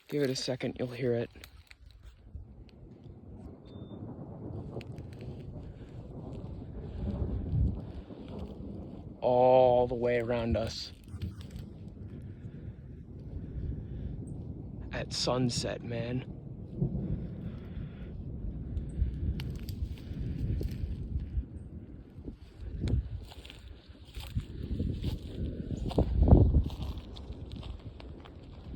Give it a second, you'll hear it. All the way around us. At sunset, man.